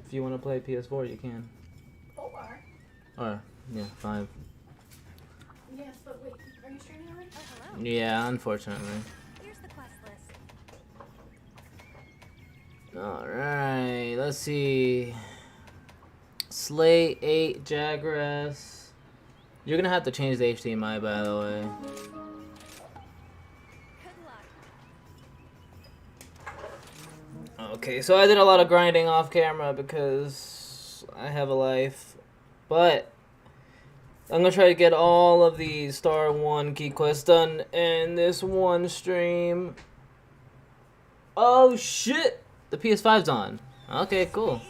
If you want to play PS4, you can. 4? Or, yeah, 5. Yes, but wait, are you streaming already? Oh, hello. Yeah, unfortunately. Here's the quest list. Alright, let's see. Slay 8 Jagras. You're gonna have to change the HDMI, by the way. Good luck. Okay, so I did a lot of grinding off camera because I have a life. But I'm gonna try to get all of the Star 1 key quests done in this one stream. Oh shit! The PS5's on. Okay, cool.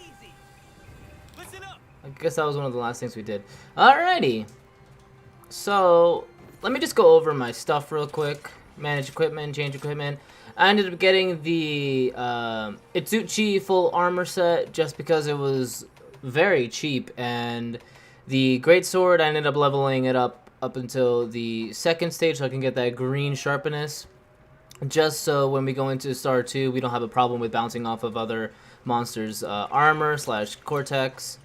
I guess that was one of the last things we did. Alrighty. So, let me just go over my stuff real quick. Manage equipment, change equipment. I ended up getting the Izuchi full armor set just because it was very cheap. And the great sword, I ended up leveling it up until the second stage so I can get that green sharpness. Just so when we go into Star 2, we don't have a problem with bouncing off of other monsters' armor / cortex.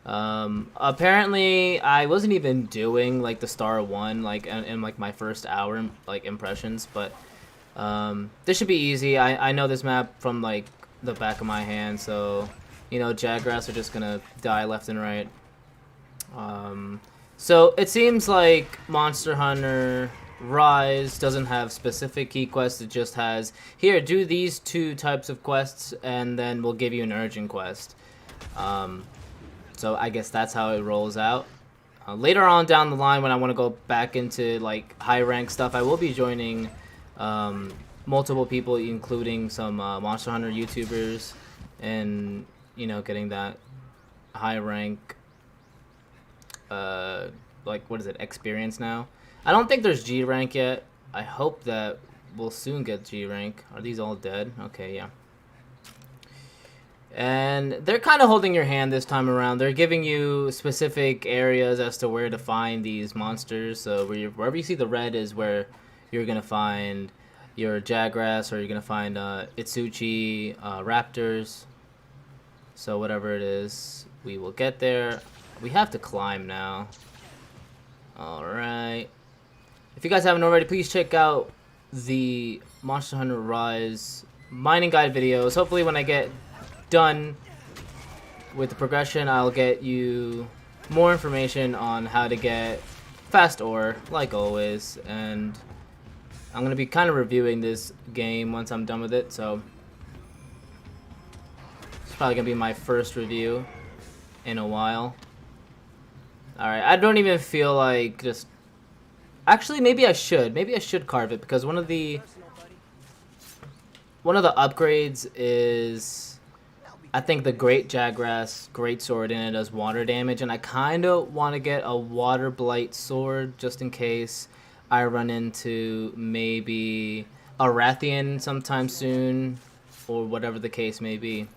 Apparently I wasn't even doing like the Star 1 like in like my first hour like impressions, but this should be easy. I know this map from like the back of my hand, so you know Jagras are just gonna die left and right. So it seems like Monster Hunter Rise doesn't have specific key quests. It just has, here, do these 2 types of quests and then we'll give you an urgent quest. So I guess that's how it rolls out. Later on down the line when I want to go back into like high rank stuff, I will be joining multiple people, including some Monster Hunter YouTubers, and you know, getting that high rank like what is it, experience now. I don't think there's G rank yet. I hope that we'll soon get G rank. Are these all dead? Okay, yeah. And they're kind of holding your hand this time around. They're giving you specific areas as to where to find these monsters. So wherever you see the red is where you're going to find your Jagras, or you're going to find Izuchi, raptors. So whatever it is, we will get there. We have to climb now. Alright. If you guys haven't already, please check out the Monster Hunter Rise mining guide videos. Hopefully when I get done with the progression, I'll get you more information on how to get fast ore, like always, and I'm gonna be kind of reviewing this game once I'm done with it, so it's probably gonna be my first review in a while. Alright, I don't even feel like just, actually maybe I should carve it, because one of the upgrades is, I think the Great Jagras Great Sword in it does water damage, and I kind of want to get a Water Blight Sword just in case I run into maybe a Rathian sometime soon, or whatever the case may be.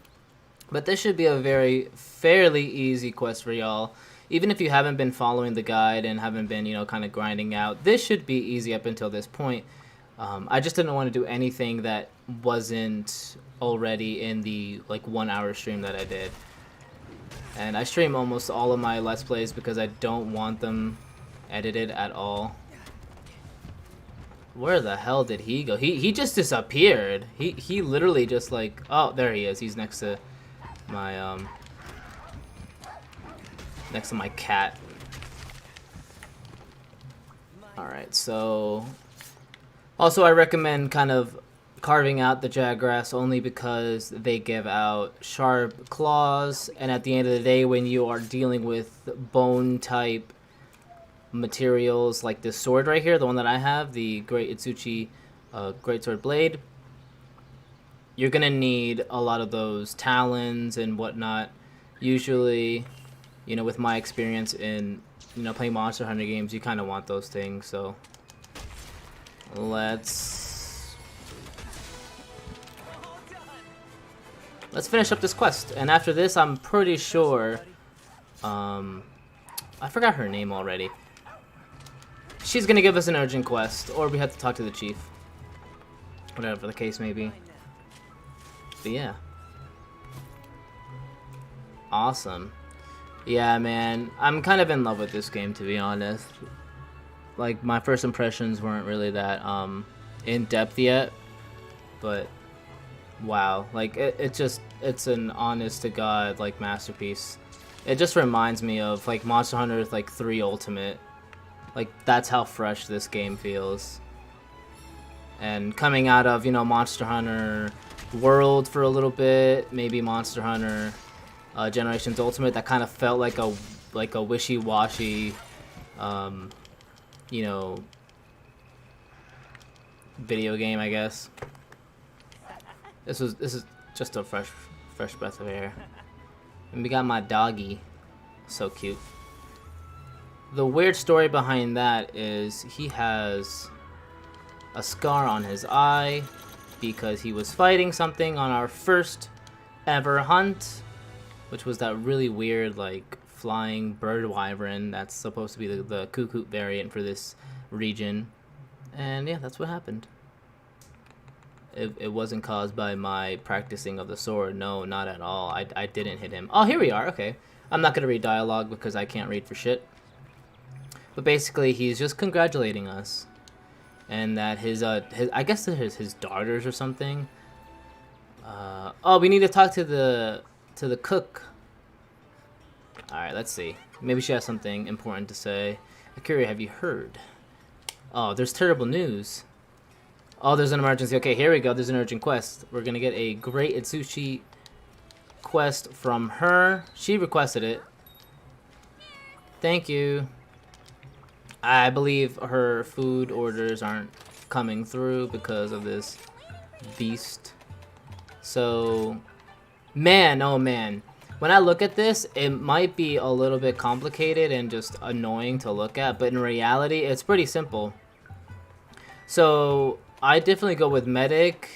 But this should be a fairly easy quest for y'all. Even if you haven't been following the guide and haven't been, you know, kind of grinding out, this should be easy up until this point. I just didn't want to do anything that wasn't already in the like 1 hour stream that I did. And I stream almost all of my Let's Plays because I don't want them edited at all. Where the hell did he go? He just disappeared. He literally just like, oh, there he is. He's next to my cat. Alright, so also I recommend kind of carving out the Jagras only because they give out sharp claws, and at the end of the day when you are dealing with bone type materials like this sword right here, the one that I have, the Great Izuchi Great Sword Blade, you're gonna need a lot of those talons and whatnot. Usually, you know, with my experience in, you know, playing Monster Hunter games, you kind of want those things. So let's finish up this quest, and after this I'm pretty sure I forgot her name already. She's gonna give us an urgent quest, or we have to talk to the chief, whatever the case may be. But yeah, Awesome. Yeah, man. I'm kind of in love with this game, to be honest. Like, my first impressions weren't really that in depth yet, but wow. Like, it's an honest to God, like, masterpiece. It just reminds me of, like, Monster Hunter, like, 3 Ultimate. Like, that's how fresh this game feels. And coming out of, you know, Monster Hunter World for a little bit, maybe Monster Hunter Generations Ultimate, that kind of felt like a wishy-washy, you know, video game, I guess. This is just a fresh breath of air. And we got my doggy, so cute. The weird story behind that is he has a scar on his eye because he was fighting something on our first ever hunt, which was that really weird, like, flying bird wyvern that's supposed to be the cuckoo variant for this region. And yeah, that's what happened. It wasn't caused by my practicing of the sword. No, not at all. I didn't hit him. Oh, here we are. Okay. I'm not going to read dialogue because I can't read for shit. But basically, he's just congratulating us. And that his I guess his daughters or something. Oh, we need to talk to the cook. Alright, let's see. Maybe she has something important to say. Akira, have you heard? Oh, there's terrible news. Oh, there's an emergency. Okay, here we go. There's an urgent quest. We're gonna get a great Izuchi quest from her. She requested it. Thank you. I believe her food orders aren't coming through because of this beast. So, man, oh man. When I look at this, it might be a little bit complicated and just annoying to look at, but in reality, it's pretty simple. So, I definitely go with Medic,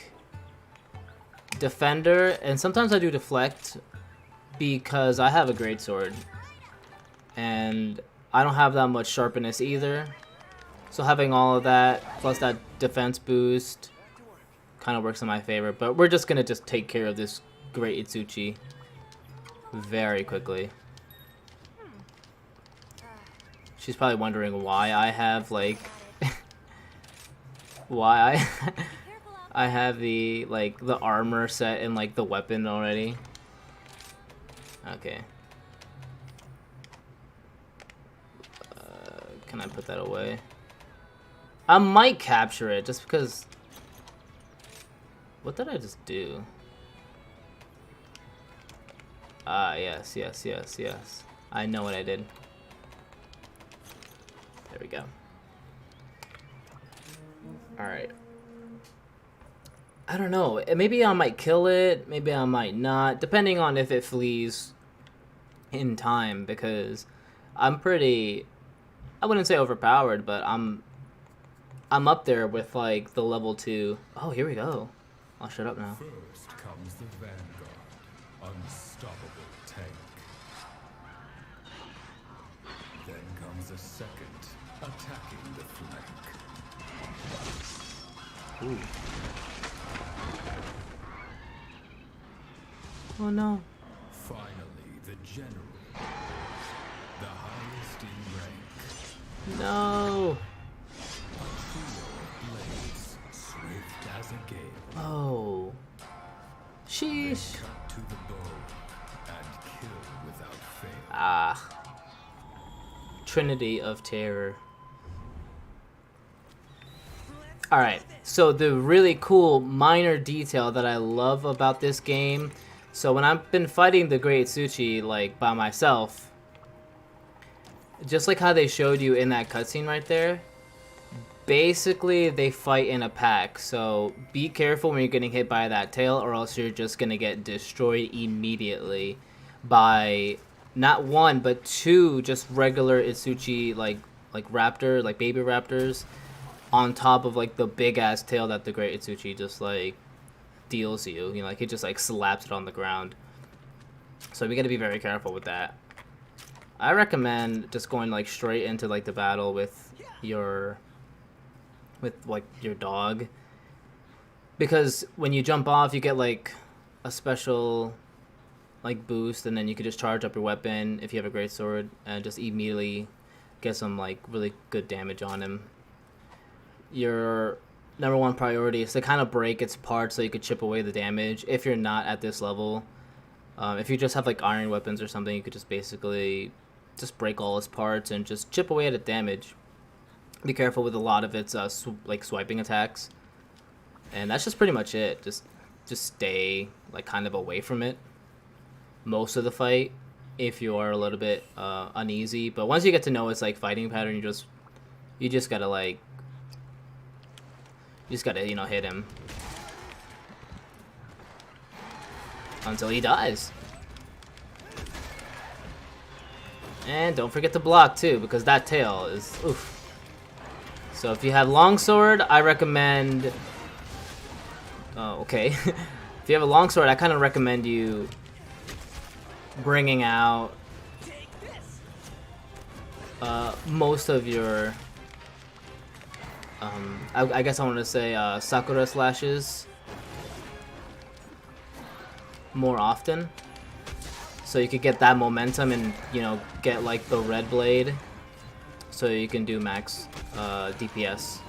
Defender, and sometimes I do Deflect because I have a greatsword. And I don't have that much sharpness either. So having all of that, plus that defense boost, kind of works in my favor. But we're just going to just take care of this great Izuchi very quickly. She's probably wondering why I have, like... why I have the, like, the armor set and, like, the weapon already. Okay. Can I put that away? I might capture it just because... What did I just do? Ah, yes, yes, yes, yes. I know what I did. There we go. Alright. I don't know. Maybe I might kill it. Maybe I might not. Depending on if it flees in time. Because I'm pretty... I wouldn't say overpowered, but I'm up there with, like, the level 2. Oh, here we go. I'll shut up now. First comes the Vanguard, unstoppable tank. Then comes a second, attacking the flank. Ooh. Oh no. Finally, the general, the highest in rank. No. A trio of blades, swift as a gale. Oh. Sheesh. Cut to the bow and kill without fail. Ah. Trinity of Terror. Alright, so the really cool minor detail that I love about this game, so when I've been fighting the Great Izuchi, like, by myself, just like how they showed you in that cutscene right there, basically they fight in a pack, so be careful when you're getting hit by that tail or else you're just gonna get destroyed immediately by not one, but two just regular Izuchi, like raptor, like baby raptors, on top of, like, the big-ass tail that the Great Izuchi just, like, deals you. You know, like, he just, like, slaps it on the ground. So we gotta be very careful with that. I recommend just going, like, straight into, like, the battle with your... like, your dog. Because when you jump off, you get, like, a special like boost, and then you could just charge up your weapon if you have a great sword and just immediately get some like really good damage on him. Your number one priority is to kind of break its parts so you could chip away the damage if you're not at this level. If you just have like iron weapons or something, you could just basically just break all its parts and just chip away at its damage. Be careful with a lot of its like swiping attacks, and that's just pretty much it. Just stay like kind of away from it most of the fight if you are a little bit uneasy. But once you get to know its like fighting pattern, you just gotta like you know hit him until he dies. And don't forget to block too, because that tail is oof. So if you have longsword, I recommend. Oh, okay. If you have a longsword, I kind of recommend you bringing out most of your. I guess I want to say Sakura slashes more often, so you could get that momentum and get like the red blade, so you can do max DPS.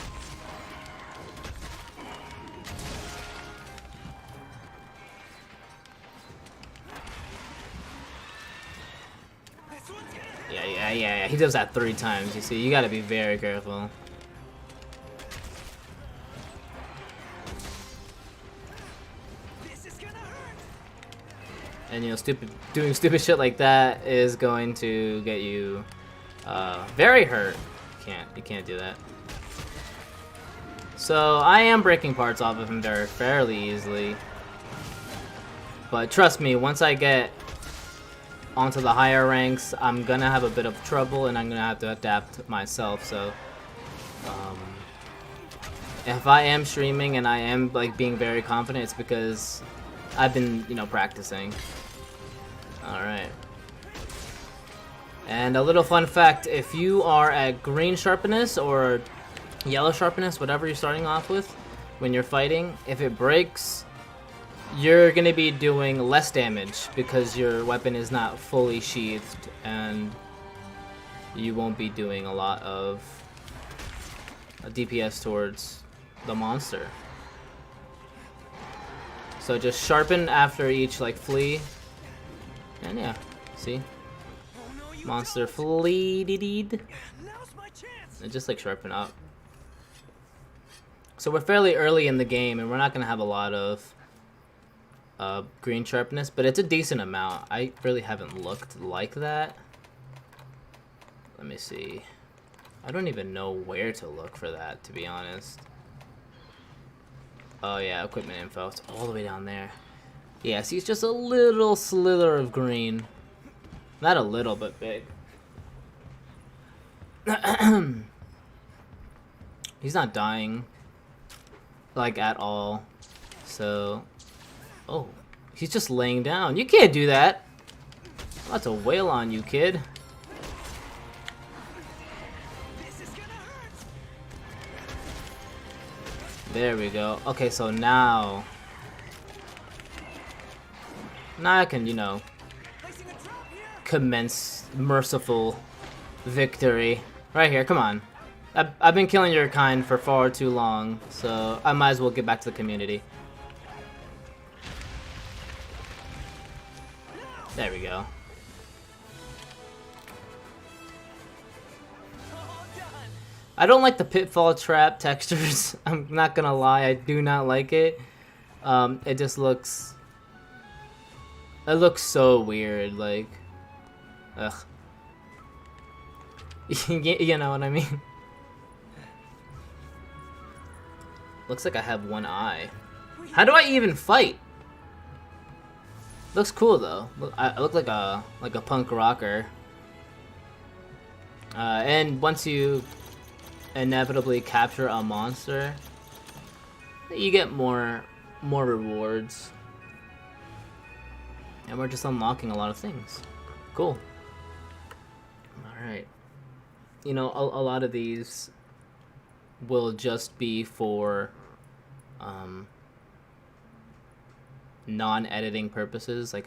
Yeah. He does that 3 times. You see, you gotta be very careful. And doing stupid shit like that is going to get you very hurt. You can't do that. So I am breaking parts off of him fairly easily. But trust me, once I get onto the higher ranks, I'm gonna have a bit of trouble and I'm gonna have to adapt myself. So if I am streaming and I am like being very confident, it's because I've been practicing. Alright. And a little fun fact, if you are at green sharpness or yellow sharpness, whatever you're starting off with, when you're fighting, if it breaks, you're going to be doing less damage because your weapon is not fully sheathed, and you won't be doing a lot of DPS towards the monster. So just sharpen after each like flea, and yeah, see? Monster fleeted. And just like sharpen up. So we're fairly early in the game, and we're not gonna have a lot of green sharpness, but it's a decent amount. I really haven't looked like that. Let me see. I don't even know where to look for that, to be honest. Oh yeah, equipment info. It's all the way down there. Yeah, see, it's just a little slither of green. Not a little, but big. He's not dying, like, at all. So, oh, he's just laying down. You can't do that. I'm about to wail on you, kid. There we go. Okay, so now I can, commence merciful victory. Right here, come on. I've been killing your kind for far too long, so I might as well get back to the community. There we go. I don't like the pitfall trap textures. I'm not gonna lie, I do not like it. It just looks... It looks so weird, like... Ugh. You know what I mean? Looks like I have one eye. How do I even fight? Looks cool though. I look like a punk rocker. And once you inevitably capture a monster, you get more rewards. And we're just unlocking a lot of things. Cool. Alright. A lot of these will just be for non-editing purposes. Like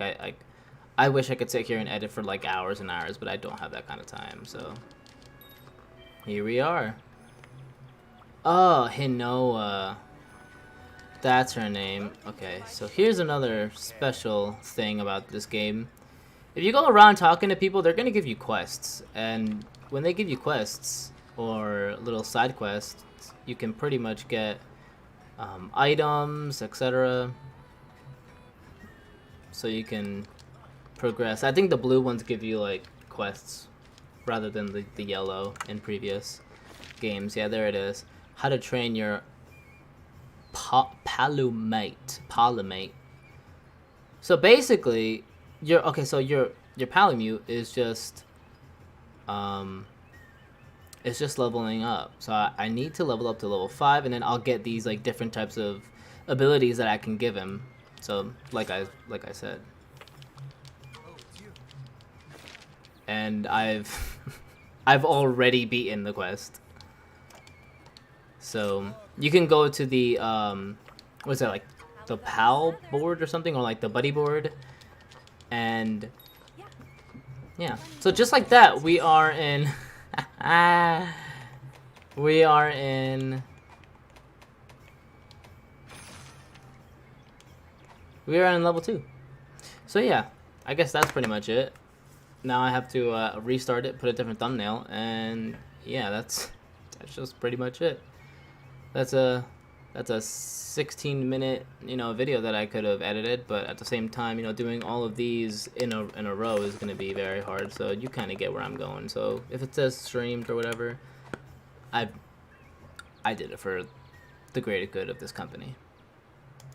I wish I could sit here and edit for like hours and hours, but I don't have that kind of time, so here we are. Oh, Hinoa. That's her name. Okay, so here's another special thing about this game. If you go around talking to people, they're gonna give you quests, and when they give you quests or little side quests, you can pretty much get items, etc. So you can progress. I think the blue ones give you like quests rather than the yellow in previous games. Yeah, there it is. How to train your Palumate. So basically, so your Palamute is just it's just leveling up. So I need to level up to level 5, and then I'll get these like different types of abilities that I can give him. So like I said, and I've I've already beaten the quest. So you can go to the what's that, like the pal board or something, or like the buddy board, and yeah. So just like that, we are in we are in level 2. So yeah, I guess that's pretty much it. Now I have to restart it, put a different thumbnail, and yeah, that's just pretty much it. That's a 16-minute video that I could have edited, but at the same time, doing all of these in a row is going to be very hard. So you kind of get where I'm going. So if it says streamed or whatever, I did it for the greater good of this company.